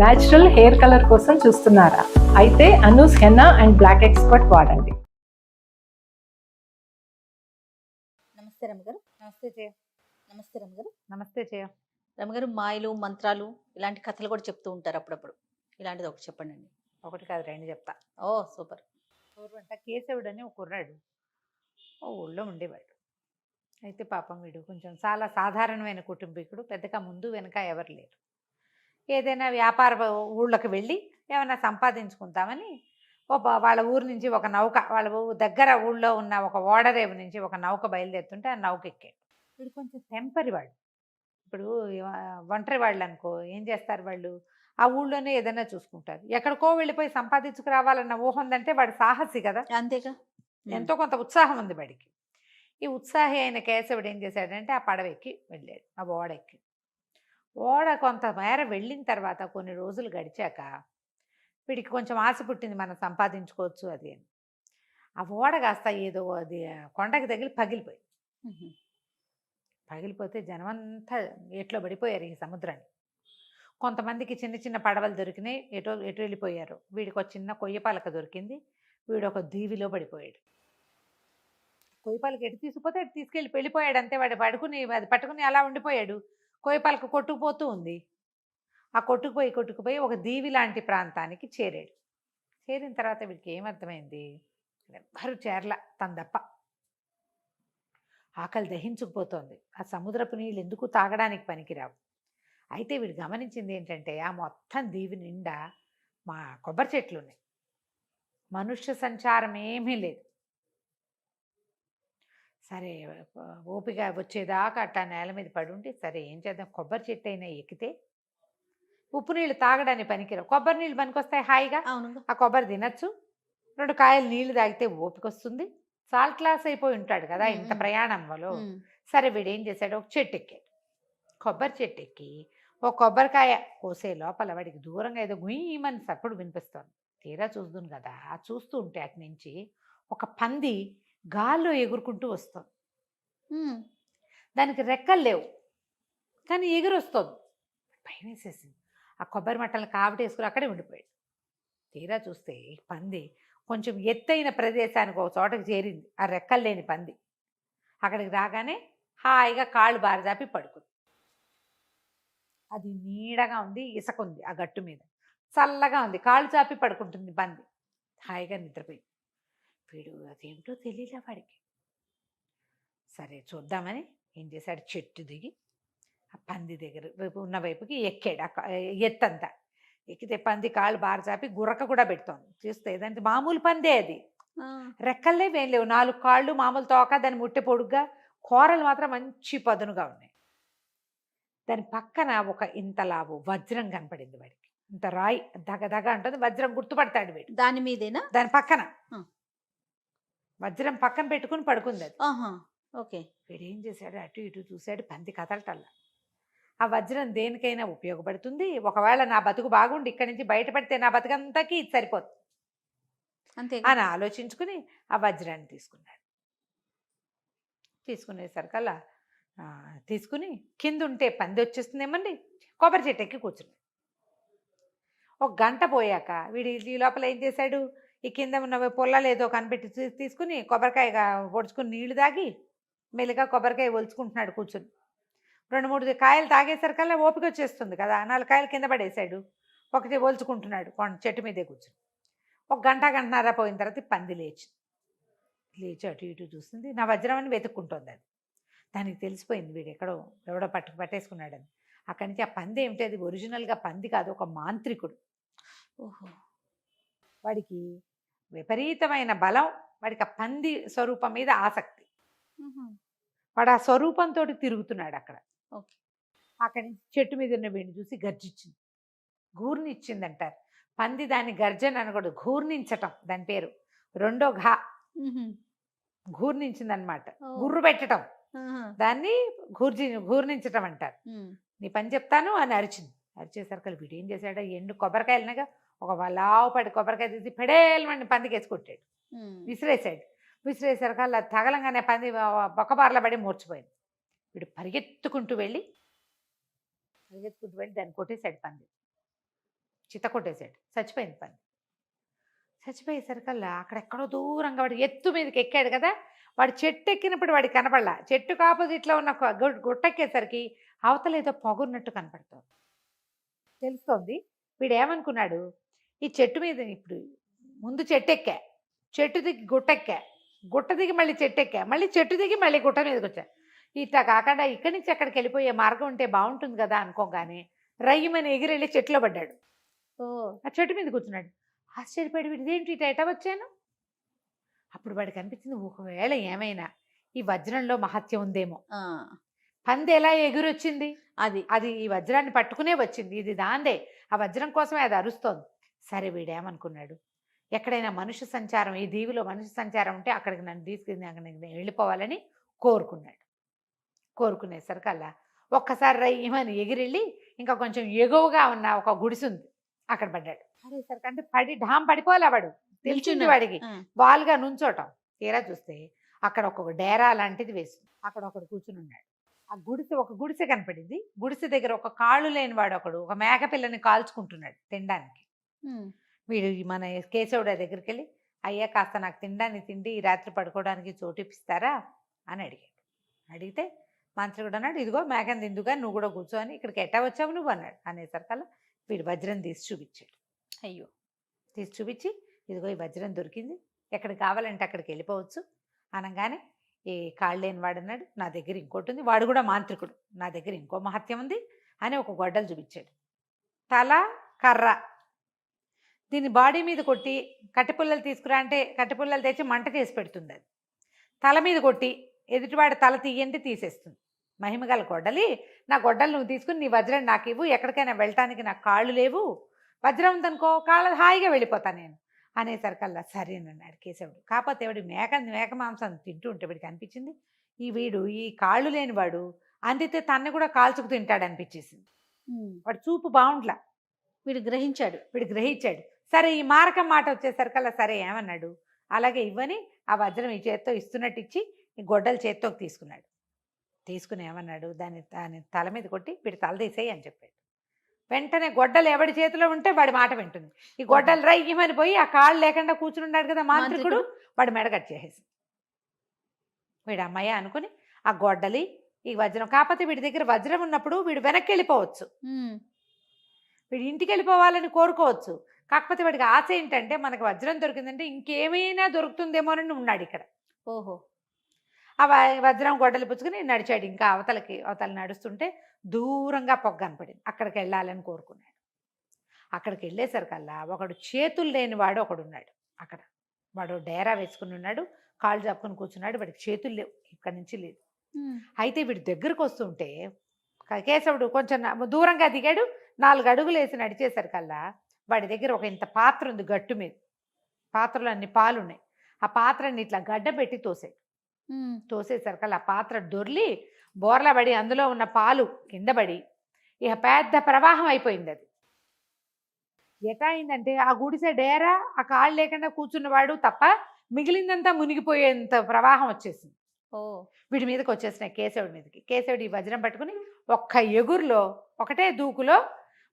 Natural hair colour కోసం చూస్తున్నారా? అయితే Anoos henna and black expert వాడండి. నమస్తే రమ్మగారు. నమస్తే జయ. నమస్తే రమ్మగారు. నమస్తే జయ. రమ్మగారు, మాయలు మంత్రాలు ఇలాంటి కథలు కూడా చెప్తూ ఉంటారు అప్పుడప్పుడు. ఇలాంటిది ఒకటి చెప్పండి అండి. ఒకటి కాదు రెండు చెప్తా. ఓ సూపర్. పూర్వంట కేశవుడు అని ఒక కుర్రాడు ఓ ఊళ్ళో ఉండేవాడు. అయితే పాపం వీడు కొంచెం చాలా సాధారణమైన కుటుంబీకుడు, పెద్దగా ముందు వెనక ఎవరు లేరు. ఏదైనా వ్యాపార ఊళ్ళకి వెళ్ళి ఏమైనా సంపాదించుకుంటామని వాళ్ళ ఊరు నుంచి ఒక నౌక, వాళ్ళ దగ్గర ఊళ్ళో ఉన్న ఒక ఓడరేవు నుంచి ఒక నౌక బయలుదేరుతుంటే ఆ నౌక ఎక్కాడు. వీడు కొంచెం టెంపరీ వాడు. ఇప్పుడు ఒంటరి వాళ్ళు అనుకో ఏం చేస్తారు, వాళ్ళు ఆ ఊళ్ళోనే ఏదైనా చూసుకుంటారు. ఎక్కడికో వెళ్ళిపోయి సంపాదించుకురావాలన్న ఊహ ఉందంటే వాడు సాహసి కదా, అంతేగా. ఎంతో కొంత ఉత్సాహం ఉంది వాడికి. ఈ ఉత్సాహి అయిన కేశవుడు ఏం చేశాడంటే ఆ పడవ ఎక్కి వెళ్ళాడు, ఆ ఓడ ఎక్కి. ఓడ కొంత మేర వెళ్ళిన తర్వాత కొన్ని రోజులు గడిచాక వీడికి కొంచెం ఆశ పుట్టింది, మనం సంపాదించుకోవచ్చు అది అని. ఆ ఓడ కాస్త ఏదో అది కొండకి తగిలి పగిలిపోయింది. పగిలిపోతే జనమంతా ఎట్లో పడిపోయారు ఈ సముద్రాన్ని. కొంతమందికి చిన్న చిన్న పడవలు దొరికినాయి, ఎటు వెళ్ళిపోయారు. వీడికి ఒక చిన్న కొయ్య పలక దొరికింది, వీడు ఒక దీవిలో పడిపోయాడు. కొయ్య పలక ఎటు తీసుకుపోతే అటు తీసుకెళ్ళి వెళ్ళిపోయాడు అంతే. వాడు అది పట్టుకుని అలా ఉండిపోయాడు. కొయ్య పలక కొట్టుకుపోతూ ఉంది. ఆ కొట్టుకుపోయి ఒక దీవి లాంటి ప్రాంతానికి చేరాడు. చేరిన తర్వాత వీడికి ఏమర్థమైంది, ఎవ్వరు చేరల తన దప్ప. ఆకలి దహించుకుపోతోంది. ఆ సముద్రపు నీళ్ళు ఎందుకు తాగడానికి పనికిరావు. అయితే వీడు గమనించింది ఏంటంటే ఆ మొత్తం దీవి నిండా మా కొబ్బరి చెట్లు ఉన్నాయి, మనుష్య సంచారం ఏమీ లేదు. సరే ఓపిక వచ్చేదాకా అట్టా నేల మీద పడుంటే సరే ఏం చేద్దాం, కొబ్బరి చెట్టు అయినా ఎక్కితే ఉప్పు నీళ్ళు తాగడానికి పనికిరావు, కొబ్బరి నీళ్ళు పనికొస్తాయి హాయిగా. అవును. ఆ కొబ్బరి తినచ్చు, 2 కాయలు నీళ్లు తాగితే ఓపిక వస్తుంది. సాల్ట్ క్లాస్ అయిపోయి ఉంటాడు కదా ఇంత ప్రయాణంలో. సరే వీడు ఏం చేశాడు, ఒక చెట్టు ఎక్కాడు. కొబ్బరి చెట్టు ఎక్కి ఒక కొబ్బరికాయ కోసే లోపల వాడికి దూరంగా ఏదో గుయ్యమని సప్పుడు వినిపిస్తోంది. తీరా చూస్తుంది కదా, చూస్తూ ఉంటే అటు నుంచి ఒక పంది గాల్లో ఎగురుకుంటూ వస్తుంది. దానికి రెక్కలు లేవు కానీ ఎగురు వస్తుంది. భయం వేసేసింది. ఆ కొబ్బరి మట్టలను కావిటేసుకుని అక్కడే ఉండిపోయాడు. తీరా చూస్తే ఈ పంది కొంచెం ఎత్తైన ప్రదేశానికి ఒక చోటకి చేరింది. ఆ రెక్కలు లేని పంది అక్కడికి రాగానే హాయిగా కాళ్ళు బారదాపి పడుకుంది. అది నీడగా ఉంది, ఇసుక ఉంది, ఆ గట్టు మీద చల్లగా ఉంది, కాళ్ళు చాపి పడుకుంటుంది పంది, హాయిగా నిద్రపోయింది. వీడు అదేమిటో తెలియలే వాడికి. సరే చూద్దామని ఏం చేశాడు, చెట్టు దిగి ఆ పంది దగ్గర ఉన్న వైపుకి ఎక్కాడు. ఎత్తంతా ఎక్కితే పంది కాళ్ళు బారచాపి గుర్రక కూడా పెడుతోంది. చూస్తే ఏదంటే మామూలు పందే, అది రెక్కలే వేం లేవు, 4 కాళ్ళు మామూలు తోక, దాని ముట్టె పొడుగ్గా, కూరలు మాత్రం మంచి పదునుగా ఉన్నాయి. దాని పక్కన ఒక ఇంతలావు వజ్రం కనపడింది వాడికి. ఇంత రాయి దగదగ అంటుంది, వజ్రం గుర్తుపడతాడు వీడు. దాని మీదేనా? దాని పక్కన వజ్రం పక్కన పెట్టుకుని పడుకుంది అది. ఓకే. వీడు ఏం చేశాడు, అటు ఇటు చూశాడు, పంది కదలటల్లా. ఆ వజ్రం దేనికైనా ఉపయోగపడుతుంది, ఒకవేళ నా బతుకు బాగుండి ఇక్కడి నుంచి బయటపడితే నా బతుకంతాకి ఇది సరిపోతుంది అంతే అని ఆలోచించుకుని ఆ వజ్రాన్ని తీసుకున్నాడు. తీసుకునేసరికల్లా తీసుకుని కింద ఉంటే పంది వచ్చేస్తుందేమండి, కొబ్బరి చెట్టు ఎక్కి కూర్చున్నాడు. ఒక గంట పోయాక వీడి ఈ లోపల ఏం చేశాడు, ఈ కింద ఉన్న పొలాలు ఏదో కనిపెట్టి తీసుకుని కొబ్బరికాయ పొడుచుకుని నీళ్లు తాగి మెల్లిగా కొబ్బరికాయ ఒలుచుకుంటున్నాడు కూర్చుని. 2-3 కాయలు తాగేసరికల్లా ఓపిక వచ్చేస్తుంది కదా, 4 కాయలు కింద పడేశాడు, ఒకటి ఒలుచుకుంటున్నాడు చెట్టు మీదే కూర్చుని. ఒక గంటన్నర పోయిన తర్వాత పంది లేచి అటు ఇటు చూస్తుంది, నా వజ్రం అని వెతుక్కుంటుంది. అది దానికి తెలిసిపోయింది వీడు ఎవడో పట్టేసుకున్నాడని. అక్కడి నుంచి ఆ పంది ఏమిటి, అది ఒరిజినల్గా పంది కాదు, ఒక మాంత్రికుడు. ఓహో. వాడికి విపరీతమైన బలం, వాడికి ఆ పంది స్వరూపం మీద ఆసక్తి. వాడు ఆ స్వరూపంతో తిరుగుతున్నాడు అక్కడ. ఓకే. అక్కడి నుంచి చెట్టు మీద ఉన్న వీడిని చూసి గర్జించింది, ఘూర్నిచ్చింది అంటారు. పంది దాన్ని గర్జన అనకూడదు, ఘూర్నించటం దాని పేరు. రెండో ఘూర్నించింది అనమాట, గుర్రు పెట్టడం, దాన్ని ఘూర్నించటం అంటారు. నీ పని చెప్తాను అని అరిచింది. అరిచేసరికి వీడు ఏం చేశాడు, ఎండు కొబ్బరికాయలునగా ఒక లావు పడి కొబ్బరికాయ తీసి పెడేలమని పందికి వేసుకొట్టాడు, విసిరేసాడు. విసిరేసరికల్లా తగలంగానే పంది బొక్కబార్ల పడి మూర్చిపోయింది. వీడు పరిగెత్తుకుంటూ వెళ్ళి దాన్ని కొట్టేశాడు పంది. చిత్త కొట్టేశాడు, చచ్చిపోయింది పంది. చచ్చిపోయేసరికల్లా అక్కడెక్కడో దూరంగా వాడు ఎత్తు మీదకి ఎక్కాడు కదా, వాడు చెట్టు ఎక్కినప్పుడు వాడికి కనపడలా, చెట్టుకు ఆపోజిట్లో ఉన్న గుట్టెక్కేసరికి అవతల ఏదో పొగున్నట్టు కనపడుతుంది, తెలుస్తోంది. వీడు ఏమనుకున్నాడు, ఈ చెట్టు మీద ఇప్పుడు ముందు చెట్టు ఎక్కా, చెట్టు దిగి గుట్టెక్కా, గుట్ట దిగి మళ్ళీ చెట్టు ఎక్కా, మళ్ళీ చెట్టు దిగి మళ్ళీ గుట్ట మీదకి వచ్చా, ఇట్లా కాకుండా ఇక్కడి నుంచి అక్కడికి వెళ్ళిపోయే మార్గం ఉంటే బాగుంటుంది కదా అనుకోగానే రయ్యమని ఎగిరెళ్ళి చెట్టులో పడ్డాడు. ఓ ఆ చెట్టు మీద కూర్చున్నాడు. ఆశ్చర్యపడి వీడు ఇదేంటి ఇట ఎట వచ్చాను. అప్పుడు వాడికి అనిపించింది, ఒకవేళ ఏమైనా ఈ వజ్రంలో మహత్యం ఉందేమో, ఆ, పంది ఎలా ఎగురొచ్చింది, అది అది ఈ వజ్రాన్ని పట్టుకునే వచ్చింది, ఇది దాందే, ఆ వజ్రం కోసమే అది అరుస్తోంది. సరే వీడేమనుకున్నాడు, ఎక్కడైనా మనుష్య సంచారం, ఈ దీవిలో మనుష్య సంచారం ఉంటే అక్కడికి నన్ను తీసుకుని అక్కడికి నేను వెళ్ళిపోవాలని కోరుకున్నాడు. కోరుకునేసరికల్లా ఒక్కసారి రయ్యమని ఎగిరెళ్ళి ఇంకా కొంచెం ఎగువగా ఉన్న ఒక గుడిసె ఉంది అక్కడ పడ్డాడు. పడేసరికి అంటే పడి ఢామ్ పడిపోలే, వాడు తెలిసింది నిల్చున్నాడు. వాడికి ఆ, వాలుగా నుంచోటం. తీరా చూస్తే అక్కడ ఒక డేరా లాంటిది వేస్తుంది, అక్కడ ఒకడు కూర్చుని ఉన్నాడు. ఆ గుడిసె ఒక గుడిసె కనపడింది. గుడిసె దగ్గర ఒక కాళ్ళు లేని వాడు ఒకడు ఒక మేకపిల్లని కాల్చుకుంటున్నాడు తినడానికి. ఉమ్, వీడు మన కేశవుడి దగ్గరికి వెళ్ళి, అయ్యా కాస్త నాకు తినడానికి తిండి, ఈ రాత్రి పడుకోవడానికి చోటు ఇప్పిస్తారా అని అడిగాడు. అడిగితే మంత్రికుడు అన్నాడు, ఇదిగో మేకని తిందుగా నువ్వు కూడా కూర్చో అని, ఇక్కడికి ఎట్టా వచ్చావు నువ్వు అన్నాడు. అనేసరికల్లా వీడు వజ్రం తీసి చూపించాడు. అయ్యో, తీసి చూపించి, ఇదిగో ఈ వజ్రం దొరికింది, ఎక్కడికి కావాలంటే అక్కడికి వెళ్ళిపోవచ్చు అనగానే, ఈ కాళ్ళు లేని వాడు అన్నాడు, నా దగ్గర ఇంకోటి ఉంది, వాడు కూడా మాంత్రికుడు, నా దగ్గర ఇంకో మహత్యం ఉంది అని ఒక గొడ్డలు చూపించాడు. తల కర్ర, దీన్ని బాడీ మీద కొట్టి కట్టెపుల్లలు తీసుకురా అంటే కట్టెపుల్లలు తెచ్చి మంట చేసి పెడుతుంది. అది తల మీద కొట్టి ఎదుటివాడి తల తీయంటే తీసేస్తుంది. మహిమగల గొడ్డలి, నా గొడ్డలు నువ్వు తీసుకుని నీ వజ్రం నాకు ఇవ్వు, ఎక్కడికైనా వెళ్ళటానికి నాకు కాళ్ళు లేవు, వజ్రం ఉందనుకో కాళ్ళ హాయిగా వెళ్ళిపోతాను నేను అనేసరికల్లా సరేనన్నాడు కేశవుడు. కాకపోతే వాడి మేక మాంసం తింటూ ఉంటే వీడికి అనిపించింది, ఈ కాళ్ళు లేనివాడు అందితే తన్ని కూడా కాల్చుకు తింటాడు అనిపించేసింది. ఉమ్, వాడు చూపు బాగుంట్లా, వీడు గ్రహించాడు. వీడు గ్రహించాడు. సరే ఈ మారకం మాట వచ్చేసరికల్లా సరే ఏమన్నాడు, అలాగే ఇవ్వని ఆ వజ్రం ఈ చేత్తో ఇస్తున్నట్టు ఇచ్చి ఈ గొడ్డలు చేత్తోకి తీసుకున్నాడు. తీసుకుని ఏమన్నాడు, దాని తల మీద కొట్టి వీడి తల తీసేయి అని చెప్పాడు. వెంటనే గొడ్డలు ఎవడి చేతిలో ఉంటే వాడి మాట వింటుంది. ఈ గొడ్డలు రయ్యమని పోయి ఆ కాళ్ళు లేకుండా కూర్చుని ఉన్నాడు కదా మాంత్రికుడు, వాడి మెడ కట్ చేసేసి వీడు అమ్మయ్య అనుకుని ఆ గొడ్డలి ఈ వజ్రం, కాకపోతే వీడి దగ్గర వజ్రం ఉన్నప్పుడు వీడు వెనక్కి వెళ్ళిపోవచ్చు, ఉమ్, వీడు ఇంటికి వెళ్ళిపోవాలని కోరుకోవచ్చు. కాకపోతే వాడికి ఆశ ఏంటంటే మనకు వజ్రం దొరికిందంటే ఇంకేమైనా దొరుకుతుందేమోనని ఉన్నాడు ఇక్కడ. ఓహో, ఆ వజ్రం గొడ్డలు పుచ్చుకుని నడిచాడు. ఇంకా అవతల నడుస్తుంటే దూరంగా పొగ కనపడింది, అక్కడికి వెళ్ళాలని కోరుకున్నాడు. అక్కడికి వెళ్ళేసరికల్లా ఒకడు చేతులు లేనివాడు ఒకడున్నాడు అక్కడ. వాడు డేరా వేసుకుని ఉన్నాడు, కాళ్ళు చెప్పుకొని కూర్చున్నాడు, వాడికి చేతులు లేవు, ఇక్కడి నుంచి లేదు. ఉమ్, అయితే వీడి దగ్గరకు వస్తుంటే కేశవుడు కొంచెం దూరంగా దిగాడు, 4 అడుగులు వేసి నడిచేసరికల్లా వాడి దగ్గర ఒక ఇంత పాత్ర ఉంది గట్టు మీద, పాత్రలో అన్ని పాలు ఉన్నాయి. ఆ పాత్రని ఇట్లా గడ్డ పెట్టి తోసాడు. ఉమ్, తోసేసరికల్లా ఆ పాత్ర దొర్లి బోర్లా పడి అందులో ఉన్న పాలు కింద పడి ఇక పెద్ద ప్రవాహం అయిపోయింది. అది ఎటా అయిందంటే ఆ గుడిసె డేరా ఆ కాళ్ళు లేకుండా కూర్చున్నవాడు తప్ప మిగిలిందంతా మునిగిపోయేంత ప్రవాహం వచ్చేసింది. ఓ వీడి మీదకి వచ్చేసినాయి కేశవుడి మీదకి. కేశవుడు ఈ వజ్రం పట్టుకుని ఒక్క ఎగురులో ఒకటే దూకులో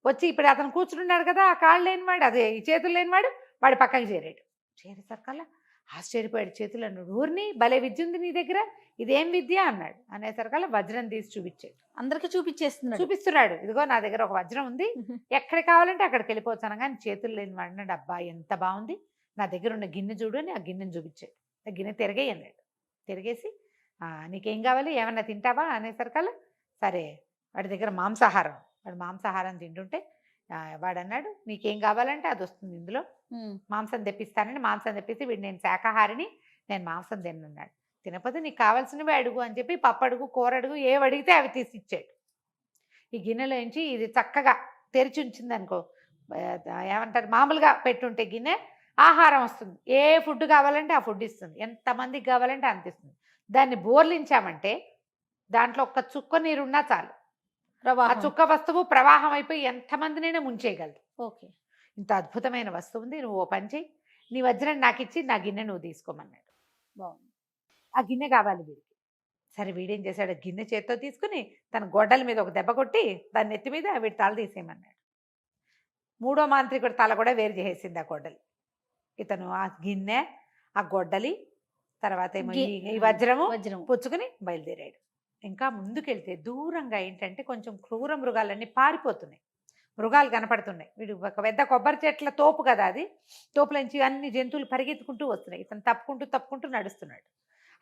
వచ్చి ఇప్పుడు అతను కూర్చున్నాడు కదా ఆ కాళ్ళు లేనివాడు, అదే ఈ చేతులు లేనివాడు, వాడి పక్కకి చేరాడు. చేరేసరికల్లా ఆశ్చర్యపోయాడు. చేతులు అన్నాడు, ఊరిని భలే విద్య ఉంది నీ దగ్గర, ఇదేం విద్య అన్నాడు. అనేసరికల్లా వజ్రం తీసి చూపించాడు. అందరికి చూపిస్తున్నాడు, ఇదిగో నా దగ్గర ఒక వజ్రం ఉంది, ఎక్కడికి కావాలంటే అక్కడికి వెళ్ళిపోవచ్చు అనగానే చేతులు లేని వాడు అన్నాడు, అబ్బా ఎంత బాగుంది, నా దగ్గర ఉన్న గిన్నె చూడు అని ఆ గిన్నెని చూపించాడు. ఆ గిన్నె తిరిగేయి అన్నాడు. తిరిగేసి నీకేం కావాలి, ఏమన్నా తింటావా అనేసరికల్లా సరే వాడి దగ్గర మాంసాహారం, వాడు మాంసాహారం తింటుంటే వాడు అన్నాడు, నీకేం కావాలంటే అది వస్తుంది ఇందులో, మాంసం తెప్పిస్తానని మాంసం తెప్పిస్తే వీడు నేను శాకాహారిని, నేను మాంసం తిన్నాడు. తినకపోతే నీకు కావాల్సినవి అడుగు అని చెప్పి పప్పు అడుగు, కూర అడుగు, ఏవి అడిగితే అవి తీసి ఇచ్చాడు. ఈ గిన్నెలోంచి ఇది చక్కగా తెరిచి ఉంచింది అనుకో, ఏమంటారు మామూలుగా పెట్టుంటే గిన్నె ఆహారం వస్తుంది, ఏ ఫుడ్ కావాలంటే ఆ ఫుడ్ ఇస్తుంది, ఎంతమందికి కావాలంటే అంత ఇస్తుంది. దాన్ని బోర్లించామంటే దాంట్లో ఒక్క చుక్క నీరున్నా చాలు, ఆ చుక్క వస్తువు ప్రవాహం అయిపోయి ఎంతమందినైనా ముంచేయగలదు. ఓకే, ఇంత అద్భుతమైన వస్తువు ఉంది, నువ్వు ఓ పని చేయి, నీ వజ్రం నాకు ఇచ్చి నా గిన్నె నువ్వు తీసుకోమన్నాడు. బాగుంది. ఆ గిన్నె కావాలి వీడికి. సరే వీడేం చేశాడు, గిన్నె చేత్తో తీసుకుని తన గొడ్డల మీద ఒక దెబ్బ కొట్టి దాన్ని ఎత్తి మీద వీడి తల తీసేయమన్నాడు. మూడో మాంత్రికుడి తల కూడా వేరు చేసేసింది ఆ గొడ్డలి. ఇతను ఆ గిన్నె, ఆ గొడ్డలి, తర్వాత ఏమో ఈ వజ్రము వజ్రం పుచ్చుకుని బయలుదేరాడు. ఇంకా ముందుకెళ్తే దూరంగా ఏంటంటే కొంచెం క్రూర మృగాలన్నీ పారిపోతున్నాయి, మృగాలు కనపడుతున్నాయి. వీడు ఒక పెద్ద కొబ్బరి చెట్ల తోపు కదా అది, తోపులోంచి అన్ని జంతువులు పరిగెత్తుకుంటూ వస్తున్నాయి. ఇతను తప్పుకుంటూ నడుస్తున్నాడు.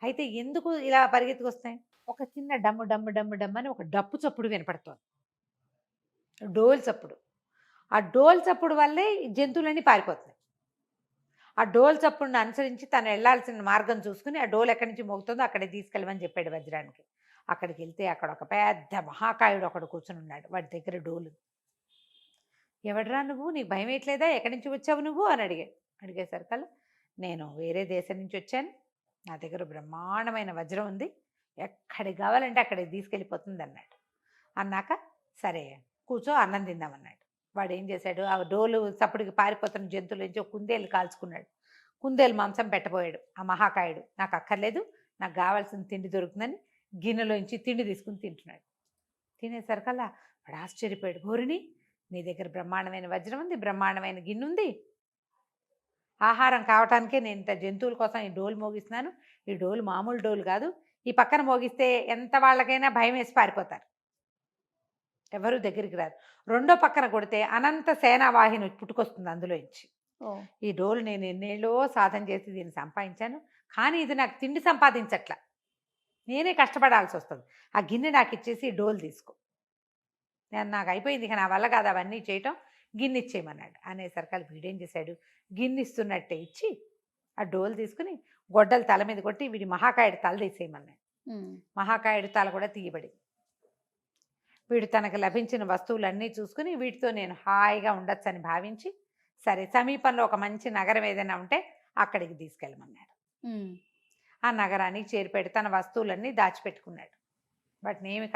అయితే ఎందుకు ఇలా పరిగెత్తుకొస్తాయి? ఒక చిన్న డమ్ము డమ్ము డమ్ము డమ్ము అని ఒక డప్పు చప్పుడు వినపడుతోంది, డోల్ చప్పుడు. ఆ డోల్ చప్పుడు వల్లే ఈ జంతువులన్నీ పారిపోతున్నాయి. ఆ డోల్ చప్పుడుని అనుసరించి తను వెళ్లాల్సిన మార్గం చూసుకుని ఆ డోల్ ఎక్కడి నుంచి మోగుతుందో అక్కడికి తీసుకెళ్ళమని చెప్పాడు వజ్రానికి. అక్కడికి వెళ్తే అక్కడ ఒక పెద్ద మహాకాయుడు ఒకడు కూర్చుని ఉన్నాడు. వాడి దగ్గర డోలు. ఎవడరా నువ్వు, నీకు భయం వేయట్లేదా, ఎక్కడి నుంచి వచ్చావు నువ్వు అని అడిగేసరికల్లా నేను వేరే దేశం నుంచి వచ్చాను, నా దగ్గర బ్రహ్మాండమైన వజ్రం ఉంది, ఎక్కడికి కావాలంటే అక్కడికి తీసుకెళ్ళిపోతుంది అన్నాడు. అన్నాక సరే కూర్చో అన్నం తిందామన్నాడు. వాడు ఏం చేశాడు, ఆ డోలు చప్పుడికి పారిపోతున్న జంతువుల నుంచి ఒక కుందేలు కాల్చుకున్నాడు. కుందేలు మాంసం పెట్టబోయాడు. ఆ మహాకాయుడు నాకు అక్కర్లేదు, నాకు కావాల్సిన తిండి దొరుకుతుందని గిన్నెలోంచి తిండి తీసుకుని తింటున్నాడు. తినేసరికల్లా వాడు ఆశ్చర్యపోయాడు. గోరిని, నీ దగ్గర బ్రహ్మాండమైన వజ్రం ఉంది, బ్రహ్మాండమైన గిన్నె ఉంది, ఆహారం కావటానికే నేను ఇంత జంతువుల కోసం ఈ డోలు మోగిస్తున్నాను. ఈ డోలు మామూలు డోలు కాదు, ఈ పక్కన మోగిస్తే ఎంత వాళ్ళకైనా భయం వేసి పారిపోతారు, ఎవరు దగ్గరికి రారు. రెండో పక్కన కొడితే అనంత సేనావాహిని పుట్టుకొస్తుంది అందులో ఇచ్చి. ఈ డోలు నేను ఎన్నేళ్ళో సాధన చేసి దీన్ని సంపాదించాను, కానీ ఇది నాకు తిండి సంపాదించట్లా, నేనే కష్టపడాల్సి వస్తుంది. ఆ గిన్నె నాకు ఇచ్చేసి ఈ డోలు తీసుకో, నాకు అయిపోయింది, ఇక నా వల్ల కాదు అవన్నీ చేయటం, గిన్నె ఇచ్చేయమన్నాడు. అనేసరికి వీడేం చేశాడు, గిన్నె ఇస్తున్నట్టే ఇచ్చి ఆ డోలు తీసుకుని గొడ్డలు తల మీద కొట్టి వీడి మహాకాయుడి తల తీసేయమన్నాడు. మహాకాయుడి తల కూడా తీయబడింది. వీడు తనకు లభించిన వస్తువులన్నీ చూసుకుని వీటితో నేను హాయిగా ఉండొచ్చని భావించి సరే సమీపంలో ఒక మంచి నగరం ఏదైనా ఉంటే అక్కడికి తీసుకెళ్ళమన్నాడు. ఆ నగరానికి చేరిపెట్టి తన వస్తువులన్నీ దాచిపెట్టుకున్నాడు. వాటిని ఏమి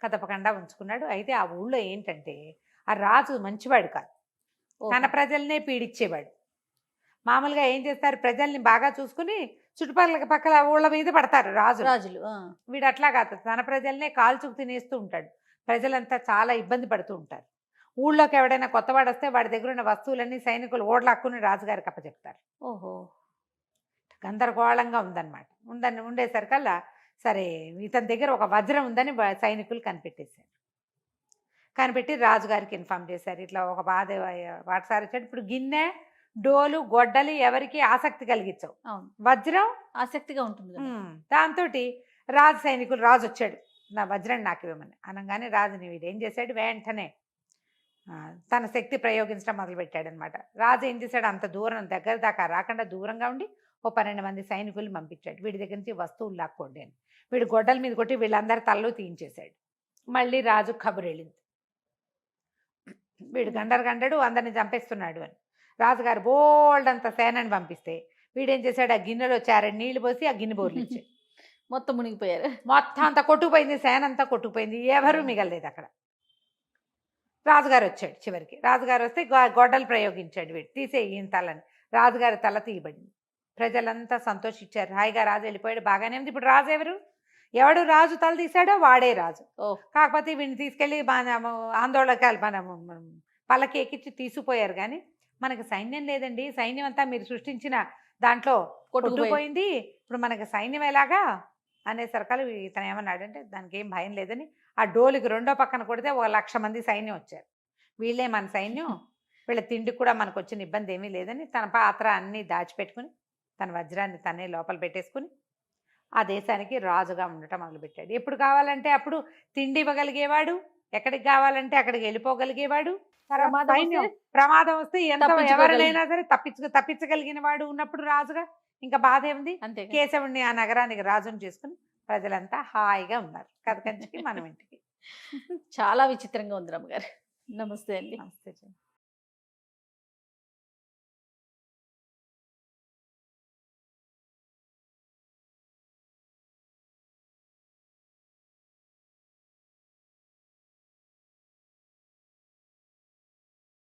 కదపకుండా ఉంచుకున్నాడు. అయితే ఆ ఊళ్ళో ఏంటంటే ఆ రాజు మంచివాడు కాదు, తన ప్రజల్నే పీడించేవాడు. మామూలుగా ఏం చేస్తారు, ప్రజల్ని బాగా చూసుకుని చుట్టుపక్కల ఊళ్ళ మీద పడతారు రాజులు. వీడు అట్లా కాదు, తన ప్రజల్నే కాల్చుకు తినేస్తూ ఉంటాడు. ప్రజలంతా చాలా ఇబ్బంది పడుతూ ఉంటారు. ఊళ్ళోకి ఎవడైనా కొత్తవాడు వస్తే వాడి దగ్గర ఉన్న వస్తువులన్నీ సైనికులు ఓడలాక్కుని రాజుగారికి అప్పచెప్తారు. ఓహో, గందరగోళంగా ఉందన్నమాట. ఉండేసరికల్లా సరే ఇతని దగ్గర ఒక వజ్రం ఉందని సైనికులు కనిపెట్టి రాజుగారికి ఇన్ఫామ్ చేశారు. ఇట్లా ఒక బాధ వాటసారి వచ్చాడు. ఇప్పుడు గిన్నె, డోలు, గొడ్డలి ఎవరికి ఆసక్తి కలిగించవు, వజ్రం ఆసక్తిగా ఉంటుంది. దాంతో రాజు వచ్చాడు, నా వజ్రం నాకు ఇవ్వమని అనగానే రాజుని వీడేం చేశాడు, వెంటనే తన శక్తి ప్రయోగించడం మొదలుపెట్టాడు అనమాట. రాజు ఏం చేశాడు, అంత దూరం దగ్గర దాకా రాకుండా దూరంగా ఉండి ఓ 12 మంది సైనికులు పంపించాడు. వీడి దగ్గర నుంచి వస్తువులు లాక్కోండి అని. వీడు గొడ్డల మీద కొట్టి వీళ్ళందరి తలలో తీయించేశాడు. మళ్ళీ రాజు కబురు వెళ్ళింది, వీడు గండరు అందరిని చంపేస్తున్నాడు అని. రాజుగారు బోల్డ్ అంత సేనని పంపిస్తే వీడేం చేశాడు, ఆ గిన్నెలో చారడి నీళ్లు పోసి ఆ గిన్నె బోర్లు ఇచ్చాడు. మొత్తం మునిగిపోయారు, మొత్తం అంతా కొట్టుకుపోయింది, సేన అంతా కొట్టుకుపోయింది, ఎవరు మిగలలేదు అక్కడ. రాజుగారు వచ్చాడు. చివరికి రాజుగారు వస్తే గొడ్డలు ప్రయోగించాడు, వీడు తీసే ఈయన తలని. రాజుగారి తల తీయబడింది. ప్రజలంతా సంతోషించారు. హాయిగా రాజు వెళ్ళిపోయాడు, బాగానే ఉంది. ఇప్పుడు రాజు ఎవడు రాజు తల తీశాడో వాడే రాజు. కాకపోతే వీడిని తీసుకెళ్ళి ఆందోళనకాలు మనం పల్లకి ఎక్కించి తీసుకుపోయారు. కానీ మనకు సైన్యం లేదండి, సైన్యం అంతా మీరు సృష్టించిన దాంట్లో కొట్టుకుపోయింది, ఇప్పుడు మనకు సైన్యం ఎలాగా అనేసరికలు ఇతను ఏమన్నాడంటే దానికి ఏం భయం లేదని ఆ డోలుకి రెండో పక్కన కొడితే 1,00,000 మంది సైన్యం వచ్చారు. వీళ్ళే మన సైన్యం, వీళ్ళ తిండి కూడా మనకు వచ్చిన ఇబ్బంది ఏమీ లేదని తన పాత్ర అన్నీ దాచిపెట్టుకుని తన వజ్రాన్ని తనే లోపల పెట్టేసుకుని ఆ దేశానికి రాజుగా ఉండటం మొదలుపెట్టాడు. ఎప్పుడు కావాలంటే అప్పుడు తిండి ఇవ్వగలిగేవాడు, ఎక్కడికి కావాలంటే అక్కడికి వెళ్ళిపోగలిగేవాడు. ప్రమాదం వస్తే ఎవరినైనా సరే తప్పించగలిగిన వాడు ఉన్నప్పుడు రాజుగా ఇంకా బాధ ఏముంది. కేశవుడిని ఆ నగరానికి రాజుని చేసుకుని ప్రజలంతా హాయిగా ఉన్నారు. కథకంచికి మనం ఇంటికి. చాలా విచిత్రంగా ఉంది రమ్మగారు. నమస్తే అండి. నమస్తే.